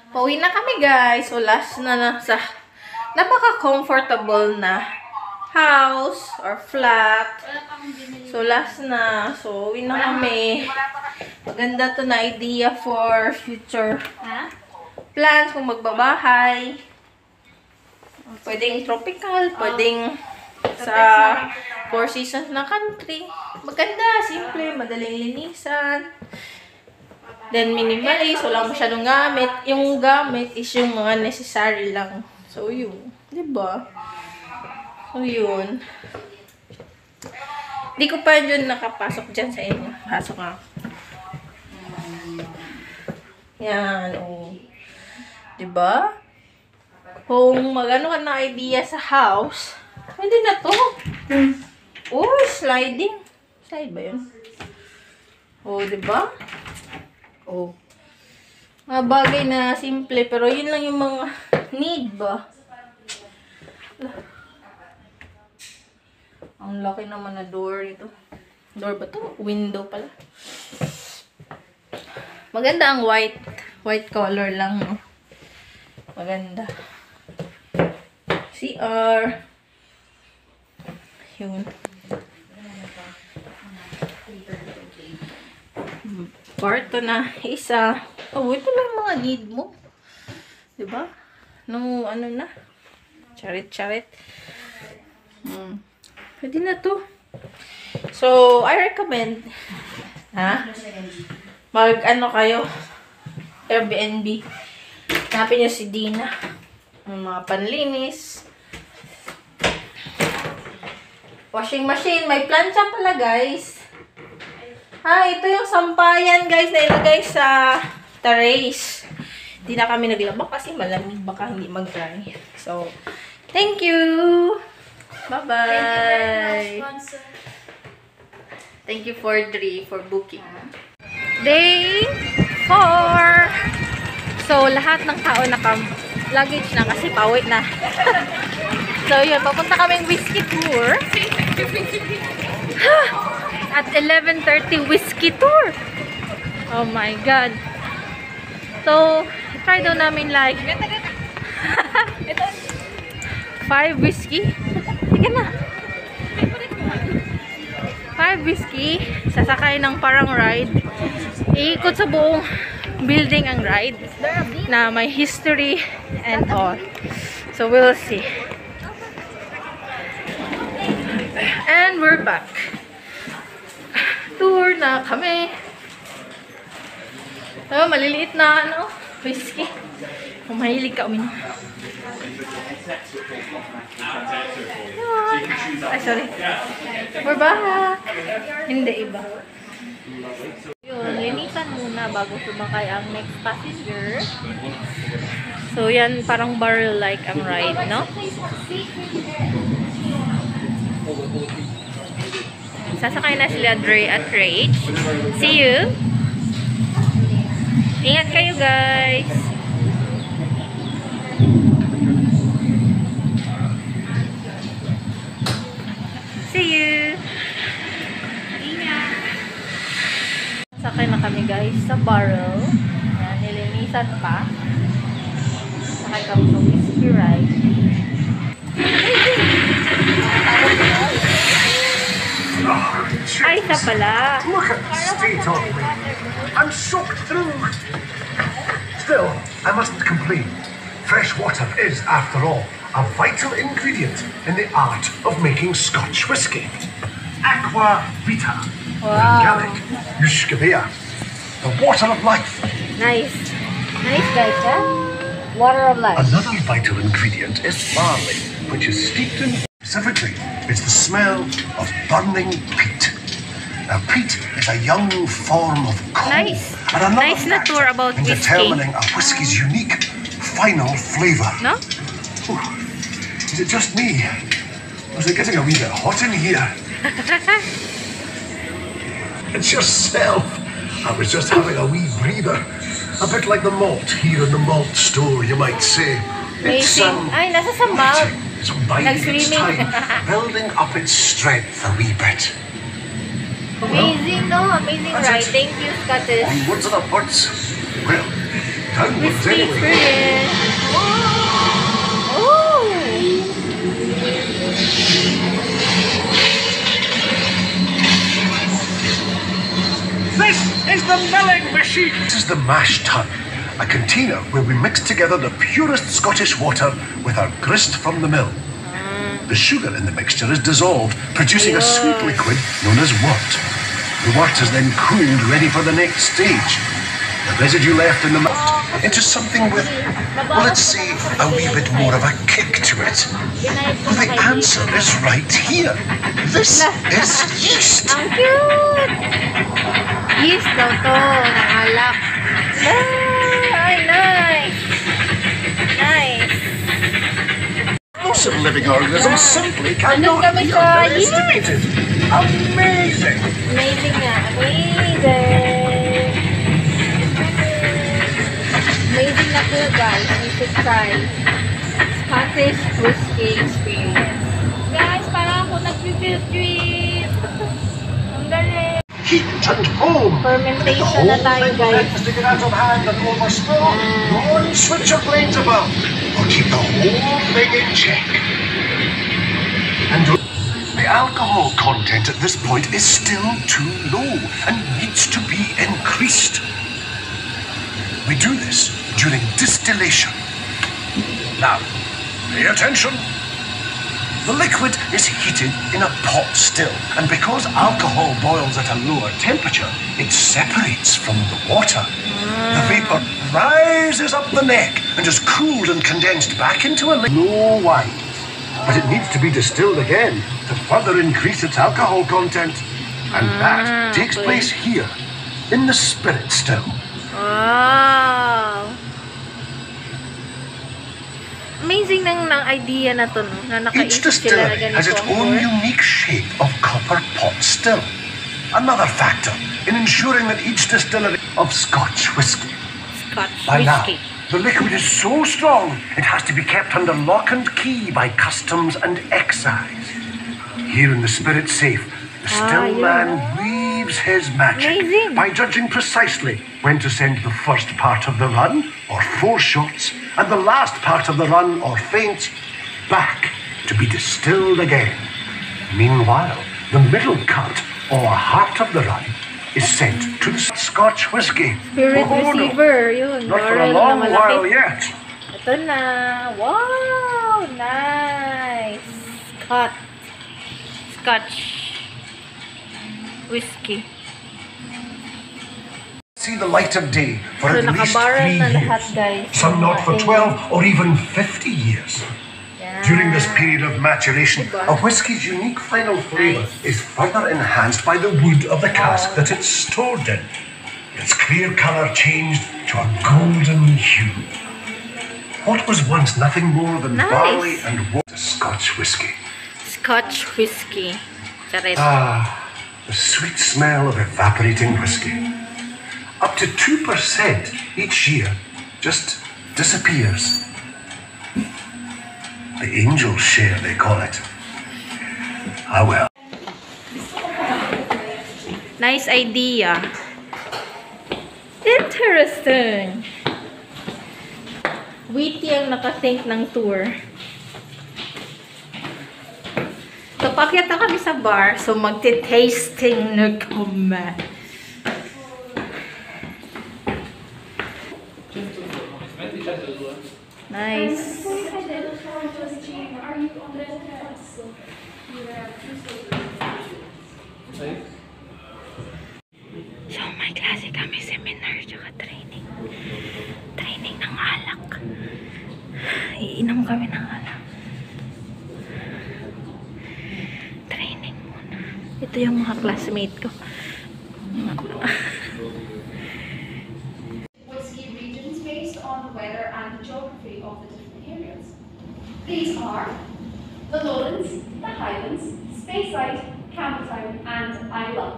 Pauwi na kami guys. So last na sa napaka-comfortable na house or flat. So last na. So uwi na kami. Maganda to na idea for future plans kung magbabahay. Pwedeng tropical, pwedeng sa 4 seasons na country. Maganda, simple, madaling linisan. Then minimalist, walang masyadong gamit. Yung gamit is yung mga necessary lang. So yun, 'di ba? So yun. Di ko pa yun nakapasok dyan sa inyo. Pasok ako. Yan, oh. 'Di ba? Kung magano ka na idea sa house, pwede na to. Oh, sliding. Slide ba yun? Oh, 'di ba? Oh. Mga bagay na simple, pero yun lang yung mga need ba? Ang laki naman na door ito. Door ba to? Window pala. Maganda ang white. White color lang, no? Maganda. CR. Yun. Kwarto na isa. Oh, ito lang mga need mo. 'Di ba? No, ano na. Charit-charit. Pwede na to. So, I recommend mag-ano kayo Airbnb. Hanapin niyo si Dina. Yung mga panlinis. Washing machine. May plancha pala, guys. Ito yung sampayan, guys, na ilagay sa terrace. Hindi na kami naglaba kasi malamig. Baka hindi mag-dry. So, thank you! Bye-bye! Thank you for booking. Day 4! So, lahat ng tao naka-luggage na kasi pauwi na. So, yun. Papunta kaming Whisky tour. At 11:30 Whisky tour. Oh my God. So, try daw namin like 5 whiskey. Sige na. 5 whiskey. Sasakay ng parang ride. Iikot sa buong building ang ride. Na may history and all. So, we'll see. And we're back. Tour na kami. Oh, maliliit na whiskey. Kung mahilig ka uminom. Ay, sorry. We're back. Hindi iba. Yun, linisan muna bago sumakay ang next passenger. So, yan parang barrel-like ang ride, no? Sasakay na sila Dre at Rach. See you! Ingat kayo, guys! See you! Ingat! Sasakay na kami, guys, sa barrel. Yan, nilinisan pa. Sakay kami sa whiskey ride. Ay, isa pala. Look at the state of me. I'm soaked through. Still, I mustn't complain. Fresh water is, after all, a vital ingredient in the art of making Scotch whisky. Aqua Vita. Organic. Yushkabea. The water of life. Nice. Nice, guys, huh? Water of life. Another vital ingredient is barley, which is steeped in... Specifically, it's the smell of burning peat. Now, peat is a young form of coal. Nice. And another Nice na tour about in whiskey. determining a whisky's unique, final flavour. No? Ooh, is it just me? Or is it getting a wee bit hot in here? It's yourself. I was just having a wee breather. A bit like the malt here in the malt store, you might say. It's Amazing. Ay, nasa sa mouth. It's biding its Nag-swimming. time, building up its strength a wee bit. Amazing. Amazing, no? Amazing That's ride. it. Thank you, Scottish. Onwards and upwards. Well, downwards Whisky anyway. experience. Oh! This is the milling machine. This is the mash tun, a container where we mix together the purest Scottish water with our grist from the mill. The sugar in the mixture is dissolved, producing a sweet liquid known as wort. The wort is then cooled, ready for the next stage. The residue left in the malt into something with, well, let's say, a wee bit more of a kick to it. Well, the answer is right here. This is yeast. Ang cute! Yeast daw to, ng alak. Ay, nice! Nice! Most living organisms simply cannot kami be sa underestimated. Amazing! Amazing nga. Amazing! Amazing na po, guys. You should try Scottish Whisky experience. Guys, parang ako nag-field trip. Ang galing. Heat and foam. Fermentation na tayo, guys. To get out of hand and overspill, don't switch your blades about, or keep the whole thing in check. And the alcohol content at this point is still too low and needs to be increased. We do this during distillation. Now, pay attention. The liquid is heated in a pot still, and because alcohol boils at a lower temperature, it separates from the water. The vapor rises up the neck and is cooled and condensed back into a liquid. No wine, but it needs to be distilled again to further increase its alcohol content. And that takes place here, in the spirit still. Wow! Amazing ng idea na to, no? Na Each nakaisip sila na distillery ganito has its ang own pour. unique shape of copper pot still. Another factor in ensuring that each distillery of Scotch whisky. Scotch By now, Whisky. the liquid is so strong it has to be kept under lock and key by customs and excise. Here in the spirit safe, the still man weaves his magic Amazing. by judging precisely when to send the first part of the run, or 4 shots, and the last part of the run, or feint, back to be distilled again. Meanwhile, the middle cut, or heart of the run, is sent to the Scotch whisky. Spirit Oh, no. receiver. Yun. Not for a barrel na long malaki. while yet. Ito na. Wow! Nice! Scotch Whisky. See the light of day for So, at least 3 nakabarrel na lahat, years. guys. Some not for 12 or even 50 years. Yan. During this period of maturation, Diba? a whiskey's unique final flavour is further enhanced by the wood of the cask that it's stored in. Its clear colour changed to a golden hue. What was once nothing more than Nice. barley and water, Scotch whisky. Scotch Whisky. Charet. Ah, the sweet smell of evaporating whiskey. Up to 2% each year just disappears. The angel's share, they call it. Ah well. Nice idea. Interesting. Witty ang nakathink ng tour. So, pakyat na kami sa bar. So, magti-tasting na kami. Nice. So, may klase kami seminar tsaka training. Training ng alak. Iinom kami ng alak. Training muna. Ito yung mga classmate ko. Whisky regions based on the weather and the geography of the different areas. These are the Lowlands, the Highlands, Speyside, Campbelltown and Islay.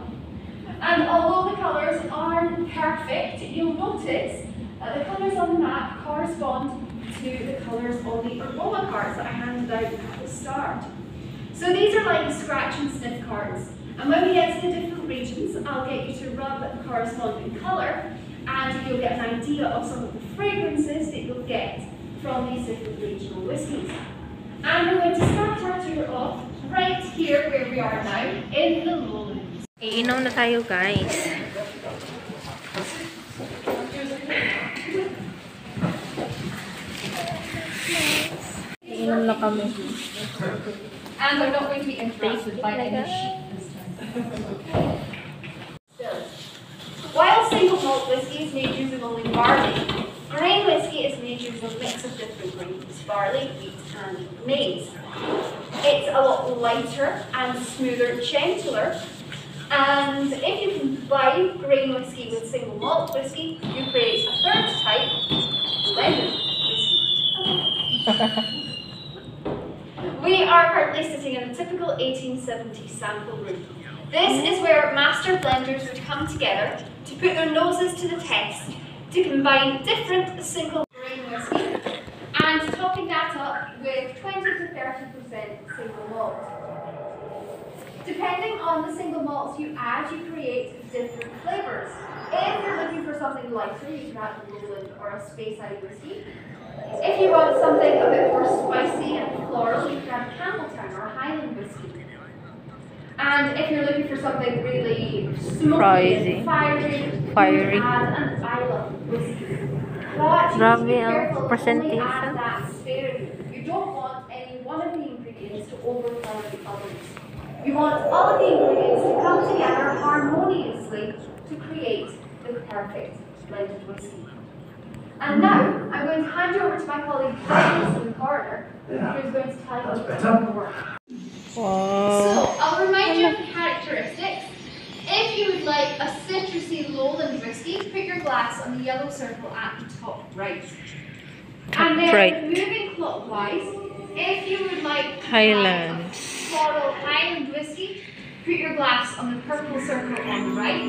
And although the colours aren't perfect, you'll notice that the colours on the map correspond to the colours on the aroma cards that I handed out at the start. So these are like scratch and sniff cards. And when we get to the different regions, I'll get you to rub the corresponding colour, and you'll get an idea of some of the fragrances that you'll get from these different regional whiskies. And we're going to start our tour off right here where we are now, in the Lowlands. Iinom na tayo, guys. Iinom na kami. And we're not going to be interrupted by any sheep this time. While single malt whiskey is made using only barley, grain whiskey is made using a mix of different grains: barley, wheat, and maize. It's a lot lighter and smoother, gentler. And if you combine grain whiskey with single malt whiskey, you create a third type, blended whiskey. We are currently sitting in a typical 1870 sample room. This is where master blenders would come together to put their noses to the test to combine different single grain whiskey and topping that up with 20 to 30% single malt. Depending on the single malts you add, you create different flavours. If you're looking for something lighter, you can add a Lowland or a Speyside whiskey. If you want something a bit more spicy and floral, you can add Campbelltown or a Highland whiskey. And if you're looking for something really smoky and fiery, you can add an Isla whiskey. But you need to be careful to only add that sparingly. You don't want any one of the ingredients to overpower the others. You want all of the ingredients to come together harmoniously to create the perfect blended whiskey. And now, I'm going to hand you over to my colleague Dennis in the corner, who's going to tell you a bit more. Wow. So, I'll remind you of the characteristics. If you would like a citrusy Lowland whiskey, put your glass on the yellow circle at the top right. And then, moving clockwise, if you would like Highland floral Highland whiskey, put your glass on the purple circle on the right.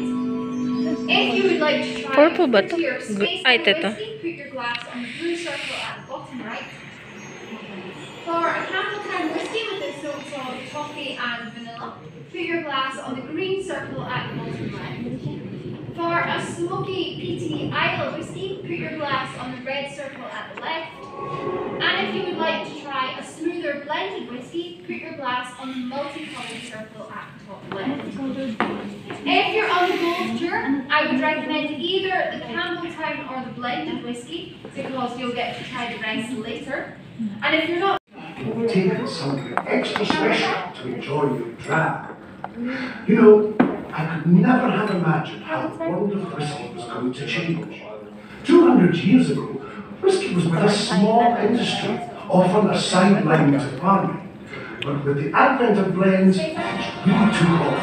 If you would like to try purple ba to? your Speyside Ito. whiskey, put your glass on the blue circle at the bottom right. For a Campbelltown whiskey with its notes of toffee and vanilla, put your glass on the green circle at the bottom left. For a smoky, peaty Isla whiskey, put your glass on the red circle at the left. And if you would like to try a smoother blended whiskey, put your glass on the multicolored circle at the top left. If you're on the gold tour, I would recommend either the Campbelltown or the blended whiskey because you'll get to try the rest later. And if you're not Take something extra special to enjoy your dram. You know, I could never have imagined how the world of whiskey was going to change. 200 years ago, whiskey was but a small industry, often a sideline to farming. But with the advent of blends, it's really took off.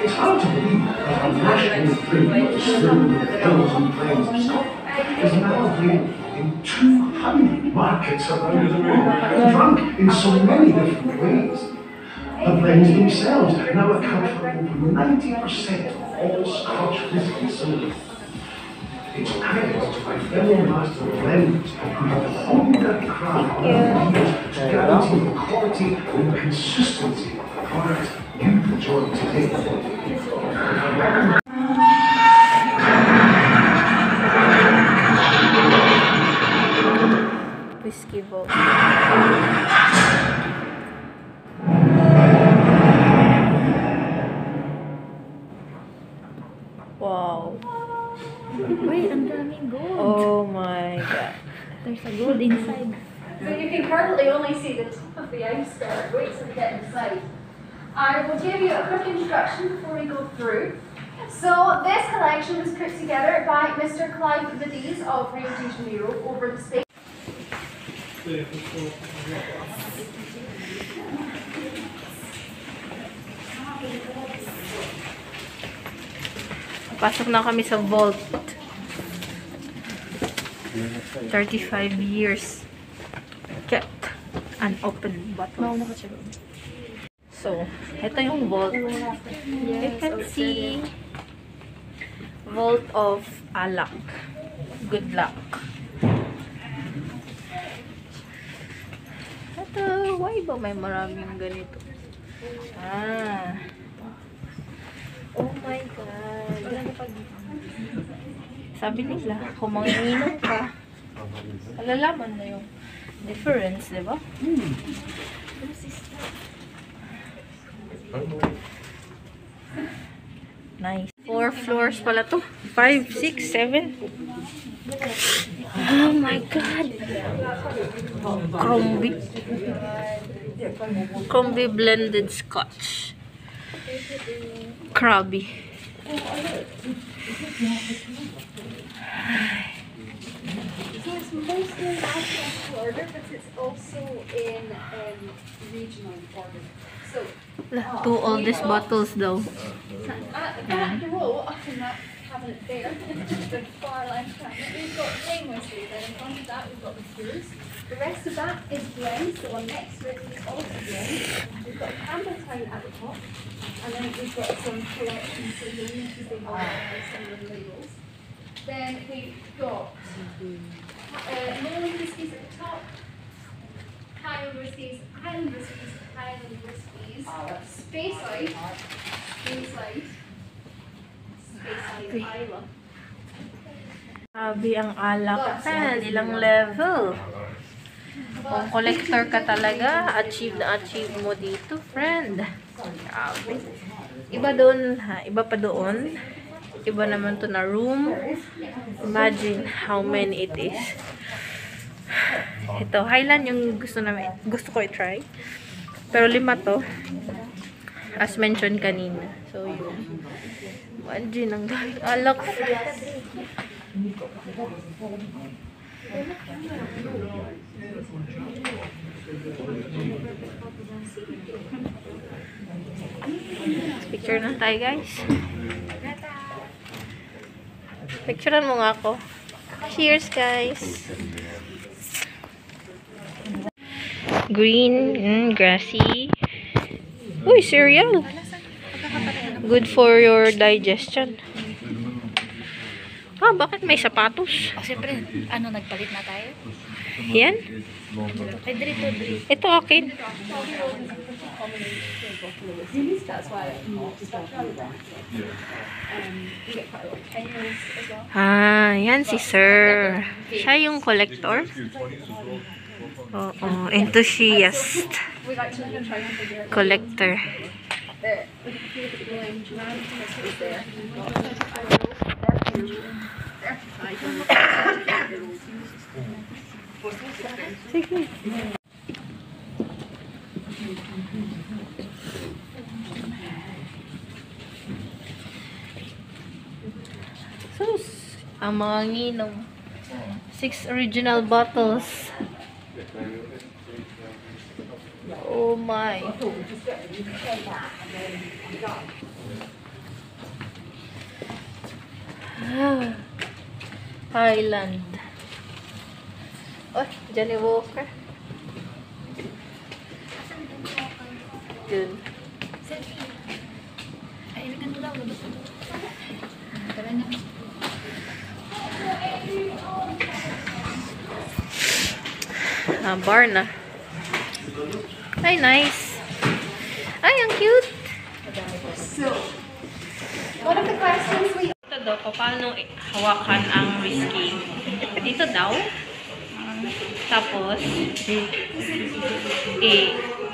It's hard to believe that a national drink distilled in the hills and plains of Scotland is now available in 200 markets around the world, and drunk in so many different ways. The blends themselves now account for over 90% of all Scotch whisky sold. It's credited to my fellow master blenders who have honed their craft over the years to guarantee the quality and consistency of the product you enjoy today. Whiskey vault. Wow. Wait, ang daming gold. Oh my god. There's a gold inside. But you can currently only see the tip of the iceberg. Wait till we get inside. I will give you a quick introduction before we go through. So this collection was put together by Mr. Clive Vidies of Rio de Janeiro over the space. Pasok na kami sa vault. 35 years kept unopened bottles. So, ito yung vault. You can see vault of alak. Good luck. Ito, why ba may maraming ganito? Ah. Oh my god. Sabi nila, kung manginginom ka, malalaman na yung difference, di ba? Nice. 4 floors pala to. 5, 6, 7. Oh my God. Crombie blended scotch. Krabby. It's mostly national order, but it's also in regional order. So, Two oldest bottles daw. back row up in that cabinet there, the far left cabinet, we've got plain whiskey. Then in front of that, we've got the cures. The rest of that is blends. The one next to it is also blends. We've got Campbelltown at the top, and then we've got some collections, so you'll need to see some of the labels. Then we've got Northern whiskies at the top, Highland whiskies, Highland whiskies, Highland whiskies, Speyside, Isla. Sabi ang alak. Ilang level. Kung collector ka talaga, achieve mo dito, friend. Grabe. Iba doon, ha? Iba pa doon. Iba naman to na room. Imagine how many it is. Ito, Highland yung gusto ko i-try. Pero 5 to. As mentioned kanina. So, yun. Imagine, ang daming alak. Picture na tayo, guys. Picturean mo nga ako. Cheers, guys. Green, grassy. Uy, cereal. Good for your digestion. Ah, bakit may sapatos? Siyempre, nagpalit na tayo? Yan? Drito. Ito okay. Ah, yan si Sir. Siya yung collector. Oo, enthusiast. Collector. Sige. Sus, ang mga nginom. 6 original bottles. Oh my. Highland. Oh, Johnny Walker. Yun. Ay, ilagan mo daw. Tara na. Bar na. Ay, nice. Ay, ang cute. So, one of the questions we Ito daw, paano hawakan ang whiskey. Dito daw. Tapos,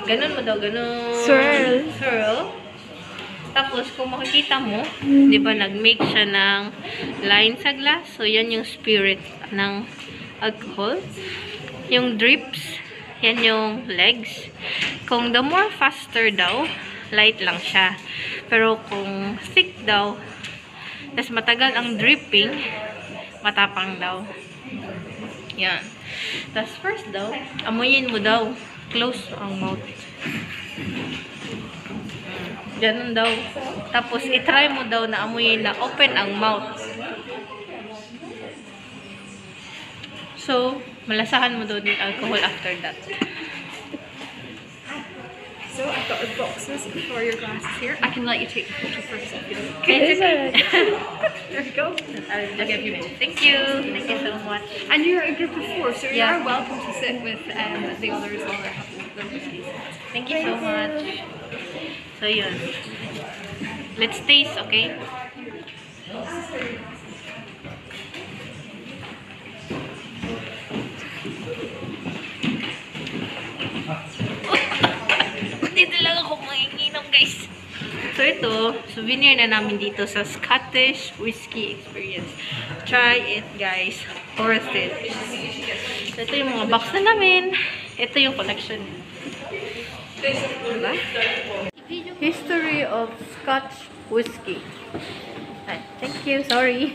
ganun mo daw, ganun. Swirl. Tapos, kung makikita mo, di ba, nag-make siya ng line sa glass. So, yan yung spirit ng alcohol. Yung drips, yan yung legs. Kung the more faster daw, light lang siya. Pero kung thick daw, tas matagal ang dripping, matapang daw. Yan. Tas first daw, amuyin mo daw. Close ang mouth. Ganun daw. Tapos, itry mo daw na amuyin na open ang mouth. So, malasahan mo daw yung alcohol after that. So I've got the boxes for your glasses here. I can let you take the photo first if you don't. Okay, There you go. I'll just give you. Thank you. Thank you so much. And you're a group of 4, so you Yeah. are welcome to sit with the others while they're having their whiskeys. Thank you so much. So, yun. Let's taste, okay? Dito lang ako manginginom, guys. So ito, souvenir na namin dito sa Scottish Whisky Experience. Try it, guys. Worth it. So ito yung mga box na namin. Ito yung collection. Diba? History of Scotch Whisky. Ay, thank you. Sorry.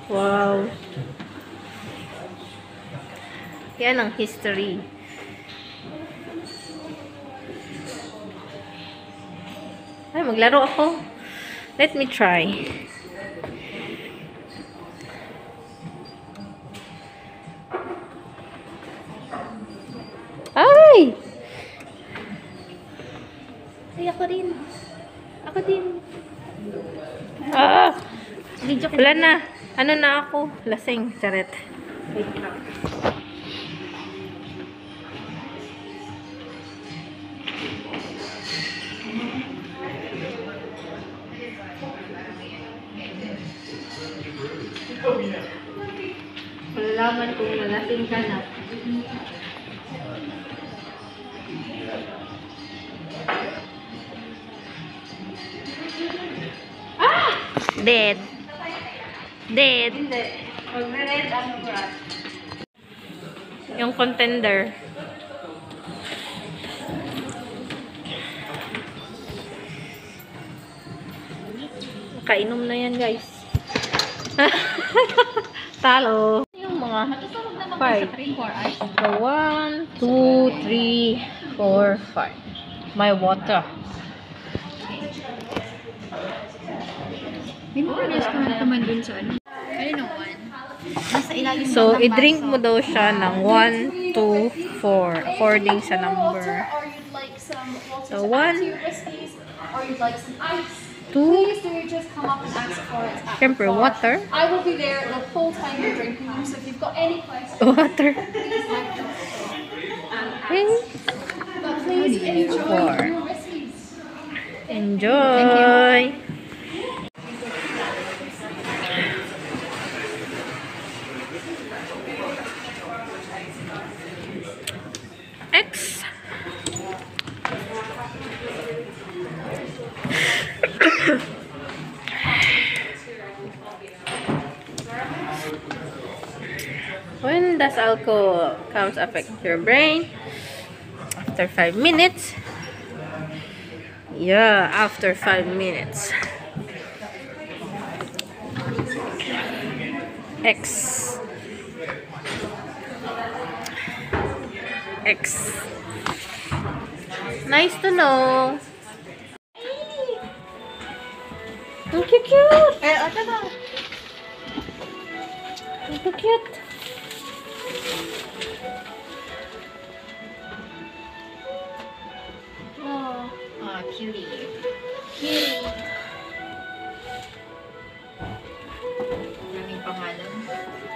Wow. Yan ang history. Ay, maglaro ako. Let me try. Ay! Ay, ako din. Ako din. Ah! Wala na. Ano na ako? Lasing. Charet. Wait lang. Malalaman kung malasing ka na. Ah! Dead. Dead. Hindi. Mag-red ang rat. Yung contender. Kainom na yan, guys. Talo. Yung mga Matutulog naman five. sa 3-4 hours. So, 1, 2, 3, 4, 5. My water. May mga restaurant naman dun sa ano. Ayun ang one. Nasa ilalim So, ng i-drink baso. mo daw siya ng 1, 2, 4 according sa number. Or you'd like some water So, to add one, to your whiskeys, or you'd like some ice. 2, Please do just come up and ask for it at syempre, the bar. water. I will be there the whole time you're drinking them, so if you've got any questions, Water. please let me know. Okay. But please enjoy Four. your whiskeys. Enjoy. X. When does alcohol comes affect your brain? After 5 minutes. Yeah, after 5 minutes. X. X. Nice to know. Ang cute. Eh, ito ba? Ang cute. Oh. Ah, cutie. Cutie. Maraming pangalan.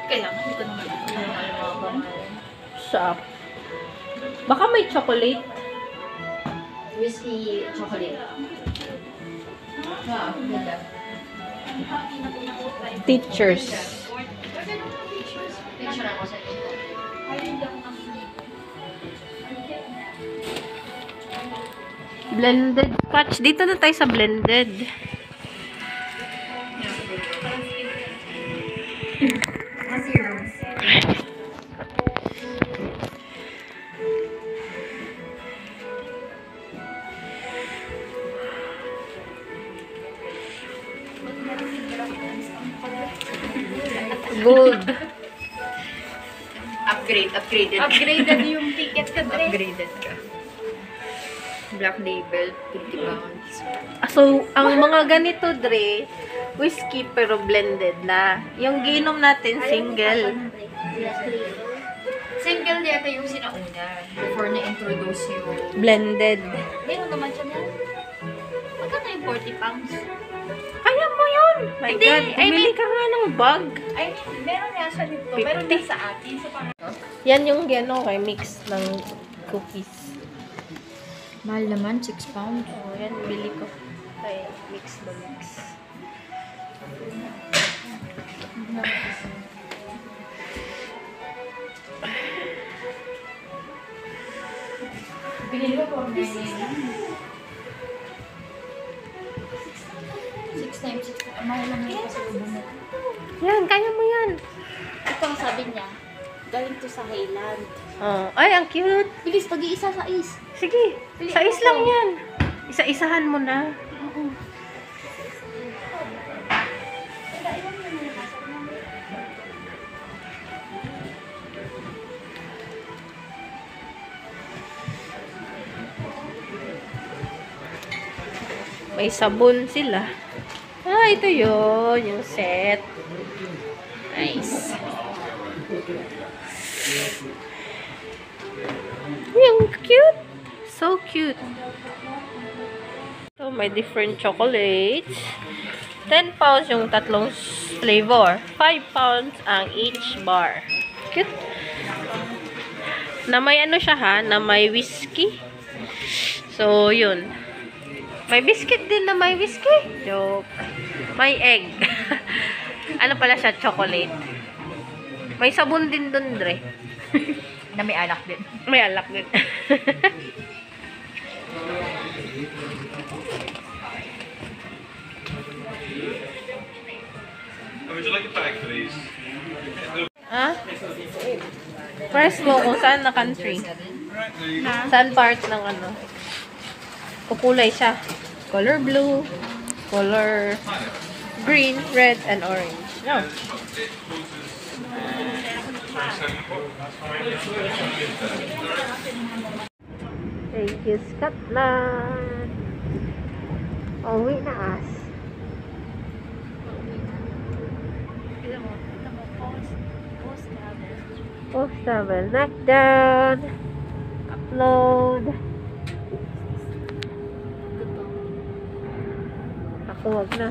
Kailangan, hindi ko naman alam ang mga pangalan. Shop. Baka may chocolate. Whiskey chocolate. Wow, ganda. Teachers. Picture ako sa inyo. Blended scotch. Dito na tayo sa blended. Gold. Upgraded. Upgraded yung ticket ka, Dre. Upgraded ka. Black label, 50 pounds. So, ang mga ganito, Dre, whiskey pero blended na. Yung ginom natin, single. Single yata yung sinauna before na-introduce yung... Blended. Meron naman siya na. Magkano yung 40 pounds? Kaya mo yun! My Hindi, God, I bumili mean- ka nga ng bag. I mean, meron nga siya dito. Meron 50. din sa atin. So, parang... Yan yung gano kay mix ng cookies. Mahal naman, 6 pounds. Oh, yan, bili ko. Okay, mix ba mix? Bilhin ko 499 lang. 6 times 6. Mahal lang yun kasi ubunot. Yan, kaya mo yan. Ito ang sabi niya, galing to sa Highland. Oh, ay, ang cute. Bilis, pag-iisa sa is. Sige, sais lang yan. Isa-isahan mo na. May sabon sila. Ah, ito yun. Yung set. Nice. Yung cute. So cute. So, may different chocolates. 10 pounds yung tatlong flavor. 5 pounds ang each bar. Cute. Na may ano siya ha, na may whiskey. So, yun. May biscuit din na may whiskey. Joke. May egg. Ano pala siya? Chocolate. May sabon din dun, Dre. Na may alak din. May alak din. Would you like a bag for these? Ha? Press mo kung saan na country. Right, there you go. Saan part ng ano. Kukulay siya. Color blue, color green, red, and orange. No. Thank you, Scotland. Uwi na as. Post travel. Knockdown. Upload. Ako wag na.